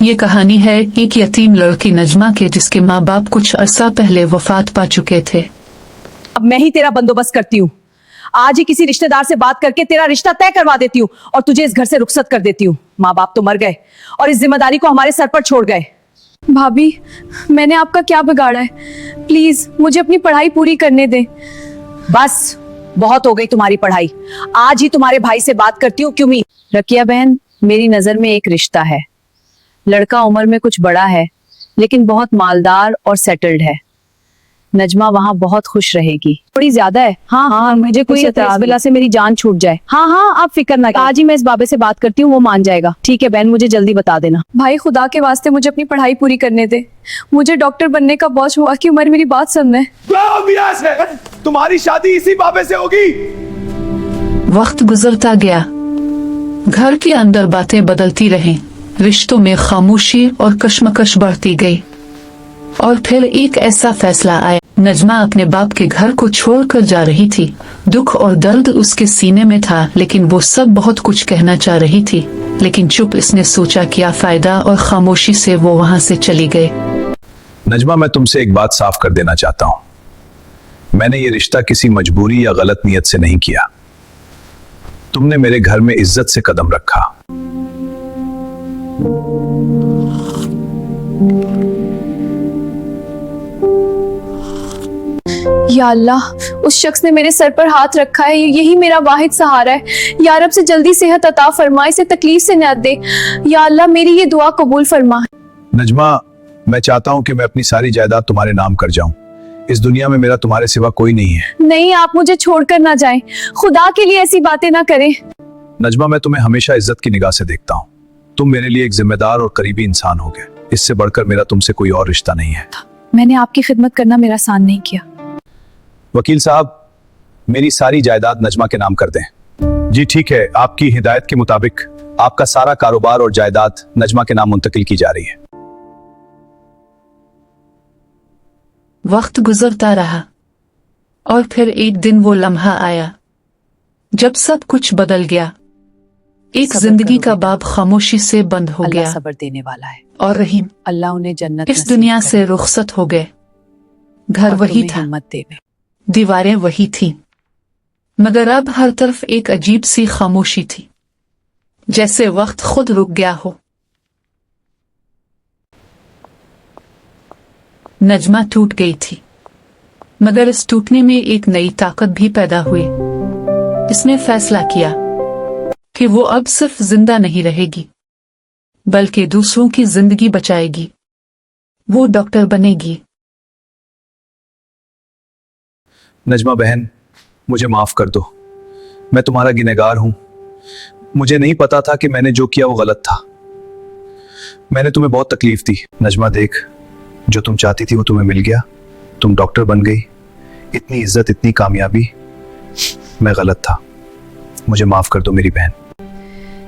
ये कहानी है एक यतीम लड़की नजमा के जिसके माँ बाप कुछ अरसा पहले वफात पा चुके थे। अब मैं ही तेरा बंदोबस्त करती हूँ। आज ही किसी रिश्तेदार से बात करके तेरा रिश्ता तय करवा देती हूँ और तुझे इस घर से रुखसत कर देती हूँ। माँ बाप तो मर गए और इस जिम्मेदारी को हमारे सर पर छोड़ गए। भाभी, मैंने आपका क्या बिगाड़ा है? प्लीज मुझे अपनी पढ़ाई पूरी करने दें। बस बहुत हो गई तुम्हारी पढ़ाई। आज ही तुम्हारे भाई से बात करती हूँ। क्यों रकिया बहन, मेरी नजर में एक रिश्ता है। लड़का उम्र में कुछ बड़ा है लेकिन बहुत मालदार और सेटल्ड है। नजमा वहाँ बहुत खुश रहेगी। थोड़ी ज्यादा है। हाँ, मुझे कोई इस से मेरी जान छूट जाए। हाँ, आप फिक्र ना करें। आज ही मैं इस बाबे से बात करती हूँ, वो मान जाएगा। ठीक है बहन, मुझे जल्दी बता देना। भाई, खुदा के वास्ते मुझे अपनी पढ़ाई पूरी करने दे। मुझे डॉक्टर बनने का बहुत हुआ कि उमर मेरी बात सुन ले। तुम्हारी शादी इसी बाबे से होगी। वक्त गुजरता गया, घर के अंदर बातें बदलती रहीं, रिश्तों में खामोशी और कश्मकश बढ़ती गई। और फिर एक ऐसा फैसला आया। नजमा अपने बाप के घर को छोड़कर जा रही थी। दुख और दर्द उसके सीने में था, लेकिन वो सब बहुत कुछ कहना चाह रही थी, लेकिन चुप। इसने सोचा क्या फायदा, और खामोशी से वो वहां से चली गई। नजमा, मैं तुमसे एक बात साफ कर देना चाहता हूँ। मैंने ये रिश्ता किसी मजबूरी या गलत नीयत से नहीं किया। तुमने मेरे घर में इज्जत से कदम रखा। या अल्लाह, उस शख्स ने मेरे सर पर हाथ रखा है। यही मेरा वाहिद सहारा है। या रब से जल्दी सेहत अता फरमा, इसे तकलीफ से निजात दे। या अल्लाह, मेरी ये दुआ कबूल फरमा। नजमा, मैं चाहता हूँ कि मैं अपनी सारी जायदाद तुम्हारे नाम कर जाऊं। इस दुनिया में मेरा तुम्हारे सिवा कोई नहीं है। नहीं, आप मुझे छोड़कर ना जाएं। खुदा के लिए ऐसी बातें ना करें। नजमा, मैं तुम्हें हमेशा इज्जत की निगाह से देखता हूँ। तुम मेरे लिए एक जिम्मेदार और करीबी इंसान हो गए। इससे बढ़कर मेरा तुमसे कोई और रिश्ता नहीं है। मैंने आपकी खिदमत करना मेरा आसान नहीं किया। वकील साहब, मेरी सारी जायदाद नजमा के नाम कर दें। जी ठीक है, आपकी हिदायत के मुताबिक आपका सारा कारोबार और जायदाद नजमा के नाम मुंतकिल की जा रही है। वक्त गुजरता रहा और फिर एक दिन वो लम्हा आया जब सब कुछ बदल गया। एक जिंदगी का बाब खामोशी से बंद हो गया। सब्र देने वाला है और रहीम, अल्लाह उन्हें जन्नत इस दुनिया से रुखसत हो गए। घर वही था, दीवारें वही थी, मगर अब हर तरफ एक अजीब सी खामोशी थी, जैसे वक्त खुद रुक गया हो। नजमा टूट गई थी, मगर इस टूटने में एक नई ताकत भी पैदा हुई। इसने फैसला किया कि वो अब सिर्फ जिंदा नहीं रहेगी, बल्कि दूसरों की जिंदगी बचाएगी। वो डॉक्टर बनेगी। नजमा बहन, मुझे माफ कर दो। मैं तुम्हारा गिनहगार हूं। मुझे नहीं पता था कि मैंने जो किया वो गलत था। मैंने तुम्हें बहुत तकलीफ दी। नजमा देख, जो तुम चाहती थी वो तुम्हें मिल गया। तुम डॉक्टर बन गई। इतनी इज्जत, इतनी कामयाबी। मैं गलत था। मुझे माफ कर दो मेरी बहन।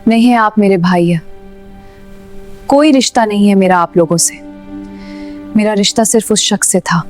नहीं है, आप मेरे भाई है। कोई रिश्ता नहीं है मेरा आप लोगों से। मेरा रिश्ता सिर्फ उस शख्स से था